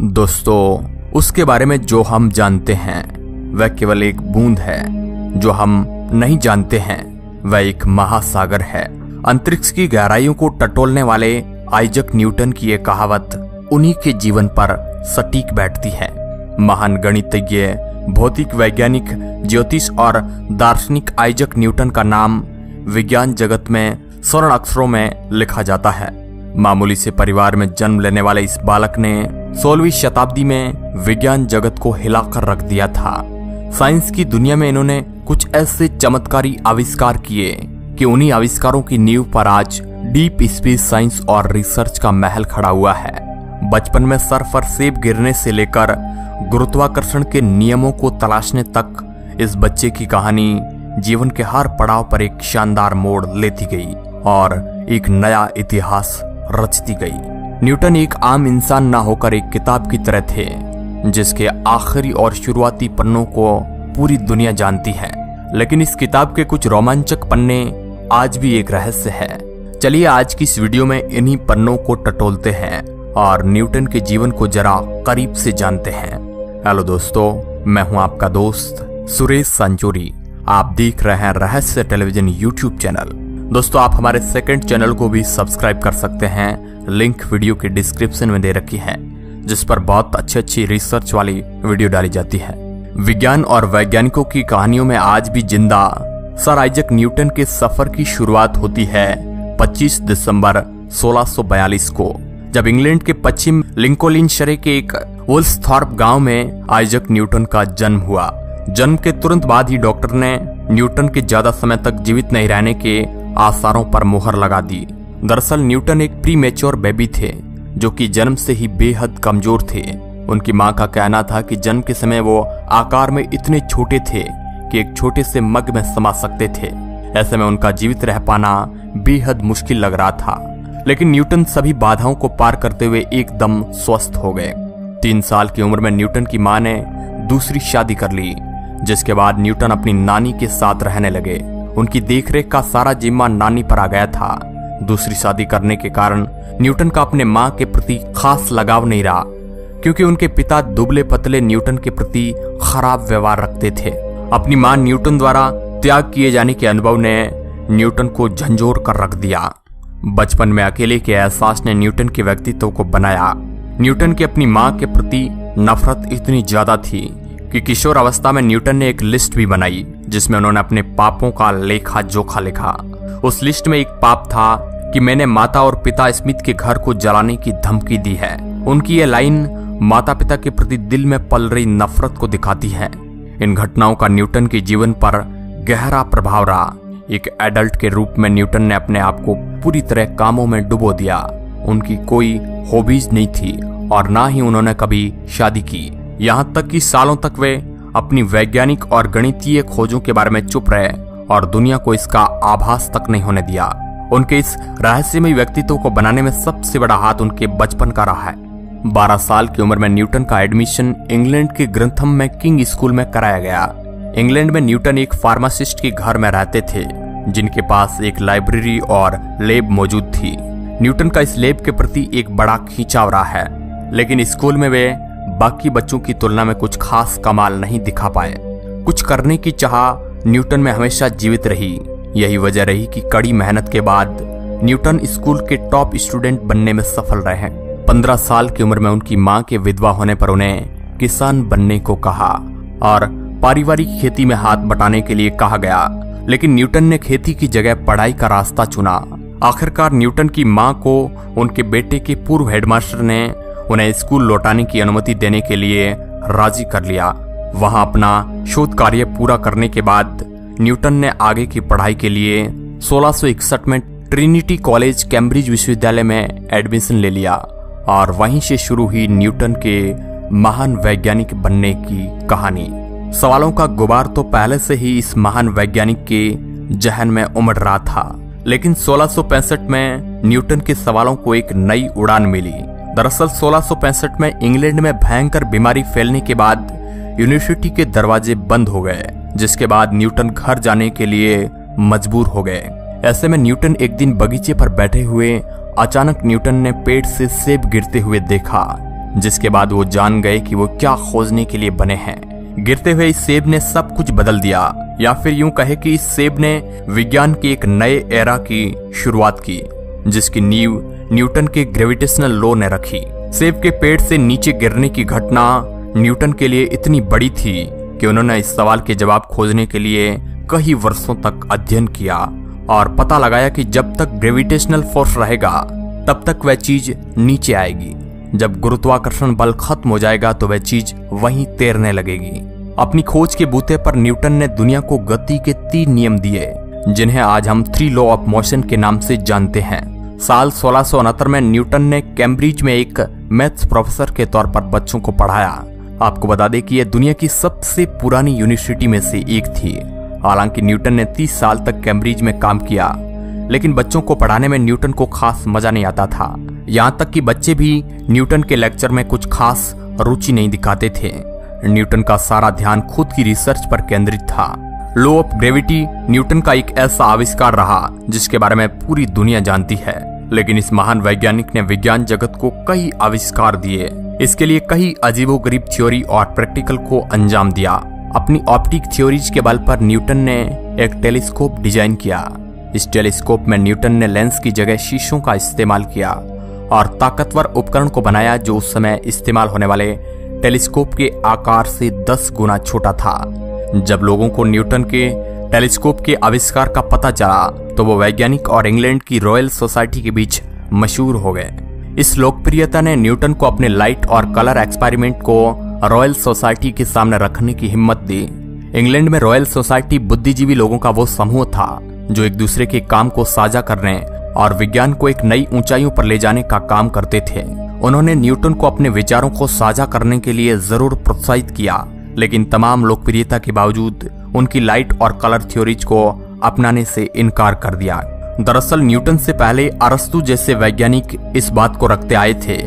दोस्तों, उसके बारे में जो हम जानते हैं वह केवल एक बूंद है। जो हम नहीं जानते हैं वह एक महासागर है। अंतरिक्ष की गहराइयों को टटोलने वाले आइजक न्यूटन की ये कहावत उन्हीं के जीवन पर सटीक बैठती है। महान गणितज्ञ, भौतिक वैज्ञानिक, ज्योतिष और दार्शनिक आइजक न्यूटन का नाम विज्ञान जगत में स्वर्ण अक्षरों में लिखा जाता है। मामूली से परिवार में जन्म लेने वाले इस बालक ने 16वीं शताब्दी में विज्ञान जगत को हिलाकर रख दिया था। साइंस की दुनिया में इन्होंने कुछ ऐसे चमत्कारी आविष्कार किए कि उन्हीं आविष्कारों की नींव पर आज डीप स्पेस साइंस और रिसर्च का महल खड़ा हुआ है। बचपन में सर पर सेब गिरने से लेकर गुरुत्वाकर्षण के नियमों को तलाशने तक इस बच्चे की कहानी जीवन के हर पड़ाव पर एक शानदार मोड़ लेती गई और एक नया इतिहास रचती गई। न्यूटन एक आम इंसान न होकर एक किताब की तरह थे जिसके आखिरी और शुरुआती पन्नों को पूरी दुनिया जानती है। लेकिन इस किताब के कुछ रोमांचक पन्ने आज भी एक रहस्य है। चलिए आज की इस वीडियो में इन्हीं पन्नों को टटोलते हैं और न्यूटन के जीवन को जरा करीब से जानते हैं। हेलो दोस्तों, मैं हूं आपका दोस्त सुरेश संचोरी। आप देख रहे हैं रहस्य टेलीविजन यूट्यूब चैनल। दोस्तों, आप हमारे सेकंड चैनल को भी सब्सक्राइब कर सकते हैं। लिंक वीडियो के डिस्क्रिप्शन में दे रखी है, जिस पर बहुत अच्छी रिसर्च वाली वीडियो डाली जाती है। विज्ञान और वैज्ञानिकों की कहानियों में आज भी जिंदा सर आइजक न्यूटन के सफर की शुरुआत होती है 25 दिसंबर 1642 को, जब इंग्लैंड के पश्चिम लिंकोलिनशरे के एक वुल्सथॉर्प गांव में आइजक न्यूटन का जन्म हुआ। जन्म के तुरंत बाद ही डॉक्टर ने न्यूटन के ज्यादा समय तक जीवित नहीं रहने के आसारों पर मुहर लगा दी। दरअसल न्यूटन एक प्रीमेच्योर बेबी थे जो कि जन्म से ही बेहद कमजोर थे। उनकी मां का कहना था कि जन्म के समय वो आकार में इतने छोटे थे कि एक छोटे से मग में समा सकते थे। ऐसे में उनका जीवित रह पाना बेहद मुश्किल लग रहा था। लेकिन न्यूटन सभी बाधाओं को पार करते हुए एकदम स्वस्थ हो गए। 3 साल की उम्र में न्यूटन की मां ने दूसरी शादी कर ली, जिसके बाद न्यूटन अपनी नानी के साथ रहने लगे। उनकी देखरेख का सारा जिम्मा नानी पर आ गया था। दूसरी शादी करने के कारण न्यूटन का अपने मां के प्रति खास लगाव नहीं रहा, क्योंकि उनके पिता दुबले पतले न्यूटन के प्रति खराब व्यवहार रखते थे। अपनी मां न्यूटन द्वारा त्याग किए जाने के अनुभव ने न्यूटन को झंझोर कर रख दिया। बचपन में अकेले के एहसास ने न्यूटन के व्यक्तित्व को बनाया। न्यूटन की अपनी मां के प्रति नफरत इतनी ज्यादा थी कि किशोर अवस्था में न्यूटन ने एक लिस्ट भी बनाई, जिसमें उन्होंने अपने पापों का लेखा जोखा लिखा। उस लिस्ट में एक पाप था कि मैंने माता और पिता स्मिथ के घर को जलाने की धमकी दी है। उनकी ये लाइन माता पिता के प्रति दिल में पल रही नफरत को दिखाती है। इन घटनाओं का न्यूटन के जीवन पर गहरा प्रभाव रहा। एक एडल्ट के रूप में न्यूटन ने अपने आप को पूरी तरह कामों में डुबो दिया। उनकी कोई हॉबीज नहीं थी और ना ही उन्होंने कभी शादी की। यहाँ तक कि सालों तक वे अपनी वैज्ञानिक और गणितीय खोजों के बारे में चुप रहे और दुनिया को इसका आभास तक नहीं होने दिया। उनके इस रहस्यमय व्यक्तित्व को बनाने में सबसे बड़ा हाथ उनके बचपन का रहा है। 12 साल की उम्र में न्यूटन का एडमिशन इंग्लैंड के ग्रंथम में किंग स्कूल में कराया गया। इंग्लैंड में न्यूटन एक फार्मासिस्ट के घर में रहते थे, जिनके पास एक लाइब्रेरी और लैब मौजूद थी। न्यूटन का इस लैब के प्रति एक बड़ा खींचाव रहा है, लेकिन स्कूल में वे बाकी बच्चों की तुलना में कुछ खास कमाल नहीं दिखा पाए। कुछ करने की चाह न्यूटन में हमेशा जीवित रही। यही वजह रही कि कड़ी मेहनत के बाद न्यूटन स्कूल के टॉप स्टूडेंट बनने में सफल रहे। 15 साल की उम्र में उनकी मां के विधवा होने पर उन्हें किसान बनने को कहा और पारिवारिक खेती में हाथ बटाने के लिए कहा गया। लेकिन न्यूटन ने खेती की जगह पढ़ाई का रास्ता चुना। आखिरकार न्यूटन की मां को उनके बेटे के पूर्व हेडमास्टर ने उन्हें स्कूल लौटाने की अनुमति देने के लिए राजी कर लिया। वहां अपना शोध कार्य पूरा करने के बाद न्यूटन ने आगे की पढ़ाई के लिए 1661 में ट्रिनिटी कॉलेज कैम्ब्रिज विश्वविद्यालय में एडमिशन ले लिया और वहीं से शुरू हुई न्यूटन के महान वैज्ञानिक बनने की कहानी। सवालों का गुबार तो पहले से ही इस महान वैज्ञानिक के जहन में उमड़ रहा था, लेकिन 1665 में न्यूटन के सवालों को एक नई उड़ान मिली। दरअसल 1665 में इंग्लैंड में भयंकर बीमारी फैलने के बाद यूनिवर्सिटी के दरवाजे बंद हो गए, जिसके बाद न्यूटन घर जाने के लिए मजबूर हो गए। ऐसे में न्यूटन एक दिन बगीचे पर बैठे हुए अचानक न्यूटन ने पेड़ से सेब गिरते हुए देखा। जिसके बाद वो जान गए कि वो क्या खोजने के लिए बने हैं। गिरते हुए इस सेब ने सब कुछ बदल दिया, या फिर यूं कहे कि इस सेब ने विज्ञान के एक नए एरा की शुरुआत की, जिसकी नींव न्यूटन के ग्रेविटेशनल लॉ ने रखी। सेब के पेड़ से नीचे गिरने की घटना न्यूटन के लिए इतनी बड़ी थी कि उन्होंने इस सवाल के जवाब खोजने के लिए कई वर्षों तक अध्ययन किया और पता लगाया कि जब तक ग्रेविटेशनल फोर्स रहेगा तब तक वह चीज नीचे आएगी। जब गुरुत्वाकर्षण बल खत्म हो जाएगा तो वह चीज वहीं तैरने लगेगी। अपनी खोज के बूते पर न्यूटन ने दुनिया को गति के 3 नियम दिए, जिन्हें आज हम 3 लॉ ऑफ मोशन के नाम से जानते हैं। साल 1669 में न्यूटन ने कैम्ब्रिज में एक मैथ्स प्रोफेसर के तौर पर बच्चों को पढ़ाया। आपको बता दें कि यह दुनिया की सबसे पुरानी यूनिवर्सिटी में से एक थी। हालांकि न्यूटन ने 30 साल तक कैम्ब्रिज में काम किया, लेकिन बच्चों को पढ़ाने में न्यूटन को खास मजा नहीं आता था। यहाँ तक कि बच्चे भी न्यूटन के लेक्चर में कुछ खास रुचि नहीं दिखाते थे। न्यूटन का सारा ध्यान खुद की रिसर्च पर केंद्रित था। लॉ ऑफ ग्रेविटी न्यूटन का एक ऐसा आविष्कार रहा जिसके बारे में पूरी दुनिया जानती है, लेकिन इस महान वैज्ञानिक ने विज्ञान जगत को कई आविष्कार दिए। इसके लिए कई अजीबोगरीब थ्योरी और प्रैक्टिकल को अंजाम दिया। अपनी ऑप्टिक थ्योरीज के बल पर न्यूटन ने एक टेलीस्कोप डिजाइन किया। इस टेलीस्कोप में न्यूटन ने लेंस की जगह शीशों का इस्तेमाल किया और ताकतवर उपकरण को बनाया जो उस समय इस्तेमाल होने वाले टेलीस्कोप के आकार से 10 गुना छोटा था। जब लोगों को न्यूटन के टेलीस्कोप के आविष्कार का पता चला तो वो वैज्ञानिक और इंग्लैंड की रॉयल सोसाइटी के बीच मशहूर हो गए। इस लोकप्रियता ने न्यूटन को अपने लाइट और कलर एक्सपेरिमेंट को रॉयल सोसाइटी के सामने रखने की हिम्मत दी। इंग्लैंड में रॉयल सोसाइटी बुद्धिजीवी लोगों का वो समूह था जो एक दूसरे के काम को साझा करने और विज्ञान को एक नई ऊंचाइयों पर ले जाने का काम करते थे। उन्होंने न्यूटन को अपने विचारों को साझा करने के लिए जरूर प्रोत्साहित किया, लेकिन तमाम लोकप्रियता के बावजूद उनकी लाइट और कलर थ्योरीज को अपनाने से इनकार कर दिया। दरअसल न्यूटन से पहले अरस्तु जैसे वैज्ञानिक इस बात को रखते आए थे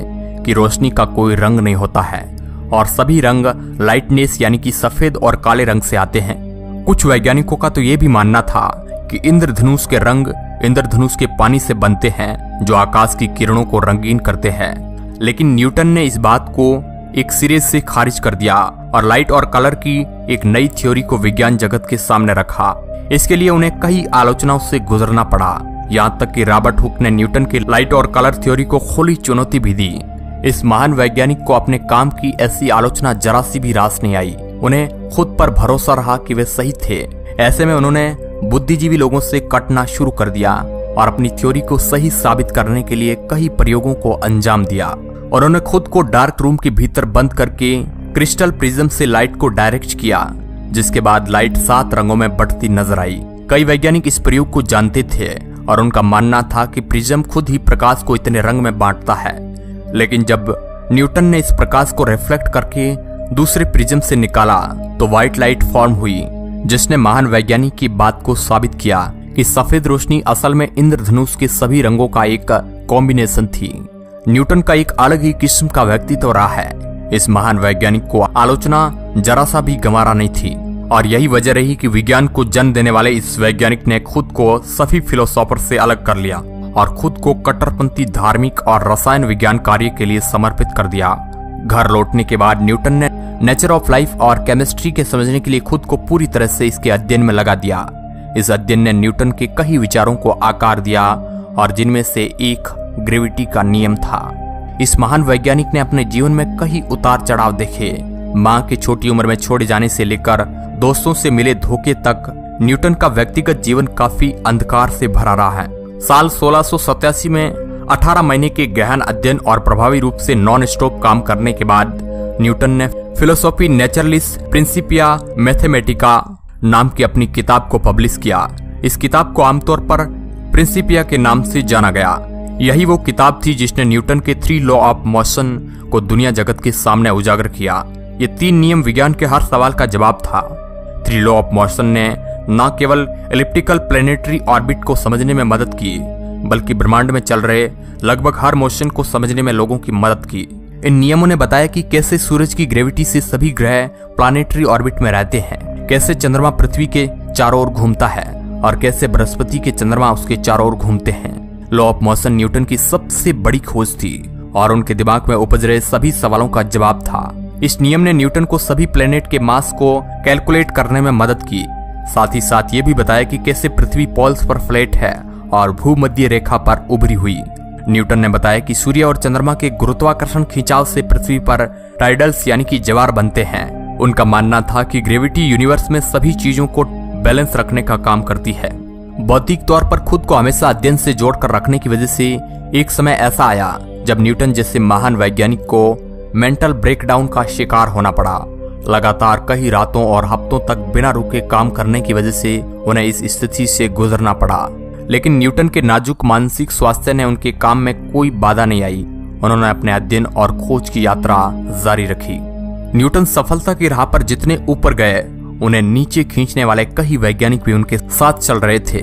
कि रोशनी का कोई रंग नहीं होता है और सभी रंग लाइटनेस यानी कि सफेद और काले रंग से आते हैं। कुछ वैज्ञानिकों का तो ये भी मानना था कि इंद्रधनुष के रंग इंद्रधनुष के पानी से बनते हैं जो आकाश की किरणों को रंगीन करते हैं, लेकिन न्यूटन ने इस बात को एक सिरे से खारिज कर दिया और लाइट और कलर की एक नई थ्योरी को विज्ञान जगत के सामने रखा। इसके लिए उन्हें कई आलोचनाओं से गुजरना पड़ा, यहाँ तक कि रॉबर्ट हुक ने न्यूटन की लाइट और कलर थ्योरी को खुली चुनौती भी दी। इस महान वैज्ञानिक को अपने काम की ऐसी आलोचना जरा सी भी रास नहीं आई। उन्हें खुद पर भरोसा रहा कि वे सही थे। ऐसे में उन्होंने बुद्धिजीवी लोगों से कटना शुरू कर दिया और अपनी थ्योरी को सही साबित करने के लिए कई प्रयोगों को अंजाम दिया। उन्होंने खुद को डार्क रूम के भीतर बंद करके क्रिस्टल प्रिज्म से लाइट को डायरेक्ट किया, जिसके बाद लाइट 7 रंगों में बढ़ती नजर आई। कई वैज्ञानिक इस प्रयोग को जानते थे और उनका मानना था कि प्रिज्म खुद ही प्रकाश को इतने रंग में बांटता है, लेकिन जब न्यूटन ने इस प्रकाश को रिफ्लेक्ट करके दूसरे प्रिज्म से निकाला तो व्हाइट लाइट फॉर्म हुई, जिसने महान वैज्ञानिक की बात को साबित किया कि सफेद रोशनी असल में इंद्रधनुष के सभी रंगों का एक कॉम्बिनेशन थी। न्यूटन का एक अलग ही किस्म का व्यक्तित्व रहा है। इस महान वैज्ञानिक को आलोचना जरा सा भी गंवारा नहीं थी और यही वजह रही कि विज्ञान को जन्म देने वाले इस वैज्ञानिक ने खुद को सभी फिलोसोफर से अलग कर लिया और खुद को कट्टरपंथी धार्मिक और रसायन विज्ञान कार्य के लिए समर्पित कर दिया। घर लौटने के बाद न्यूटन ने नेचर ऑफ लाइफ और केमिस्ट्री के समझने के लिए खुद को पूरी तरह से इसके अध्ययन में लगा दिया। इस अध्ययन ने न्यूटन के कई विचारों को आकार दिया और जिनमें से एक ग्रेविटी का नियम था। इस महान वैज्ञानिक ने अपने जीवन में कई उतार चढ़ाव देखे। मां के छोटी उम्र में छोड़े जाने से लेकर दोस्तों से मिले धोखे तक न्यूटन का व्यक्तिगत जीवन काफी अंधकार से भरा रहा है। साल 1687 में 18 महीने के गहन अध्ययन और प्रभावी रूप से नॉन स्टॉप काम करने के बाद न्यूटन ने फिलोसॉफी नेचरलिस प्रिंसिपिया मैथमेटिका नाम की अपनी किताब को पब्लिश किया। इस किताब को आमतौर पर प्रिंसिपिया के नाम से जाना गया। यही वो किताब थी जिसने न्यूटन के 3 लॉ ऑफ मोशन को दुनिया जगत के सामने उजागर किया। ये 3 नियम विज्ञान के हर सवाल का जवाब था। 3 लॉ ऑफ मोशन ने न केवल एलिप्टिकल प्लेनेटरी ऑर्बिट को समझने में मदद की, बल्कि ब्रह्मांड में चल रहे लगभग हर मोशन को समझने में लोगों की मदद की। इन नियमों ने बताया कि कैसे सूरज की ग्रेविटी से सभी ग्रह प्लानेटरी ऑर्बिट में रहते हैं, कैसे चंद्रमा पृथ्वी के चारों ओर घूमता है और कैसे बृहस्पति के चंद्रमा उसके चारों ओर घूमते हैं। लॉ ऑफ मोशन न्यूटन की सबसे बड़ी खोज थी और उनके दिमाग में उपज रहे सभी सवालों का जवाब था। इस नियम ने न्यूटन को सभी प्लेनेट के मास को कैलकुलेट करने में मदद की। साथ ही साथ ये भी बताया कि कैसे पृथ्वी पोल्स पर फ्लैट है और भूमध्य रेखा पर उभरी हुई। न्यूटन ने बताया कि सूर्य और चंद्रमा के गुरुत्वाकर्षण खिंचाव से पृथ्वी पर टाइडल्स यानी कि ज्वार बनते हैं। उनका मानना था कि ग्रेविटी यूनिवर्स में सभी चीजों को बैलेंस रखने का काम करती है। भौतिक तौर पर खुद को हमेशा अध्ययन से जोड़कर रखने की वजह से एक समय ऐसा आया जब न्यूटन जैसे महान वैज्ञानिक को मेंटल ब्रेकडाउन का शिकार होना पड़ा। लगातार कई रातों और हफ्तों तक बिना रुके काम करने की वजह से उन्हें इस स्थिति से गुजरना पड़ा। लेकिन न्यूटन के नाजुक मानसिक स्वास्थ्य ने उनके काम में कोई बाधा नहीं आई। उन्होंने अपने अध्ययन और खोज की यात्रा जारी रखी। न्यूटन सफलता की राह पर जितने ऊपर गए, उन्हें नीचे खींचने वाले कई वैज्ञानिक भी उनके साथ चल रहे थे।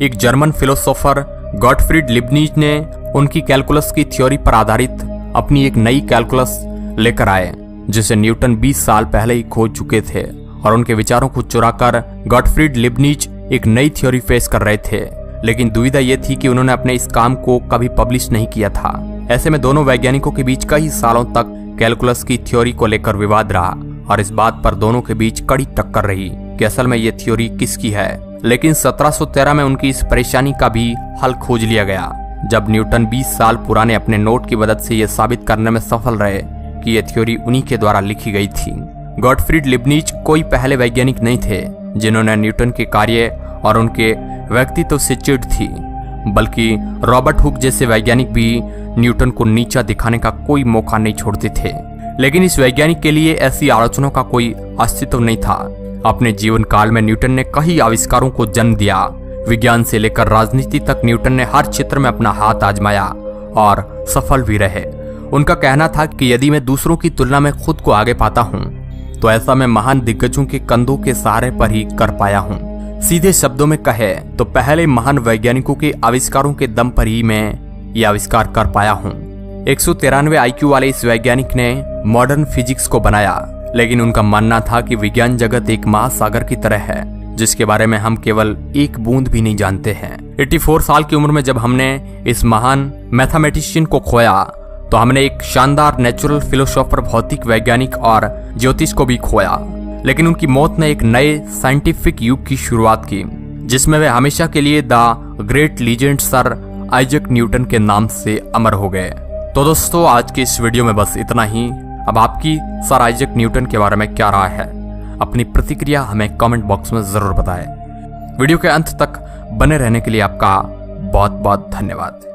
एक जर्मन फिलोसोफर गॉटफ्रीड लिबनिज ने उनकी कैलकुलस की थ्योरी पर आधारित अपनी एक नई कैलकुलस लेकर आए, जिसे न्यूटन 20 साल पहले ही खोज चुके थे। और उनके विचारों को चुराकर गॉटफ्रीड लिबनिज एक नई थ्योरी पेश कर रहे थे। लेकिन दुविधा यह थी कि उन्होंने अपने इस काम को कभी पब्लिश नहीं किया था। ऐसे में दोनों वैज्ञानिकों के बीच कई सालों तक कैलकुलस की थ्योरी को लेकर विवाद रहा और इस बात पर दोनों के बीच कड़ी टक्कर रही कि असल में ये थ्योरी किसकी है। लेकिन 1713 में उनकी इस परेशानी का भी हल खोज लिया गया, जब न्यूटन 20 साल पुराने अपने नोट की मदद से यह साबित करने में सफल रहे कि यह थ्योरी उन्हीं के द्वारा लिखी गई थी। गॉटफ्रीड लिबनिज कोई पहले वैज्ञानिक नहीं थे जिन्होंने न्यूटन के कार्य और उनके व्यक्तित्व से चिढ़ थी, बल्कि रॉबर्ट हुक जैसे वैज्ञानिक भी न्यूटन को नीचा दिखाने का कोई मौका नहीं छोड़ते थे। लेकिन इस वैज्ञानिक के लिए ऐसी आलोचनाओं का कोई अस्तित्व नहीं था। अपने जीवन काल में न्यूटन ने कई आविष्कारों को जन्म दिया। विज्ञान से लेकर राजनीति तक न्यूटन ने हर क्षेत्र में अपना हाथ आजमाया और सफल भी रहे। उनका कहना था कि यदि मैं दूसरों की तुलना में खुद को आगे पाता हूँ तो ऐसा मैं महान दिग्गजों के कंधों के सहारे पर ही कर पाया हूँ। सीधे शब्दों में कहे तो पहले महान वैज्ञानिकों के आविष्कारों के दम पर ही मैं ये आविष्कार कर पाया हूँ। 193 IQ वाले इस वैज्ञानिक ने मॉडर्न फिजिक्स को बनाया, लेकिन उनका मानना था कि विज्ञान जगत एक महासागर की तरह है जिसके बारे में हम केवल एक बूंद भी नहीं जानते हैं। 84 साल की उम्र में जब हमने इस महान मैथमेटिशियन को खोया तो हमने एक शानदार नेचुरल फिलोसोफर, भौतिक वैज्ञानिक और ज्योतिष को भी खोया। लेकिन उनकी मौत ने एक नए साइंटिफिक युग की शुरुआत की, जिसमें वे हमेशा के लिए the great legend sir Isaac Newton के नाम से अमर हो गए। तो दोस्तों, आज की इस वीडियो में बस इतना ही। अब आपकी सर आइजैक न्यूटन के बारे में क्या राय है? अपनी प्रतिक्रिया हमें कमेंट बॉक्स में जरूर बताएं। वीडियो के अंत तक बने रहने के लिए आपका बहुत बहुत धन्यवाद।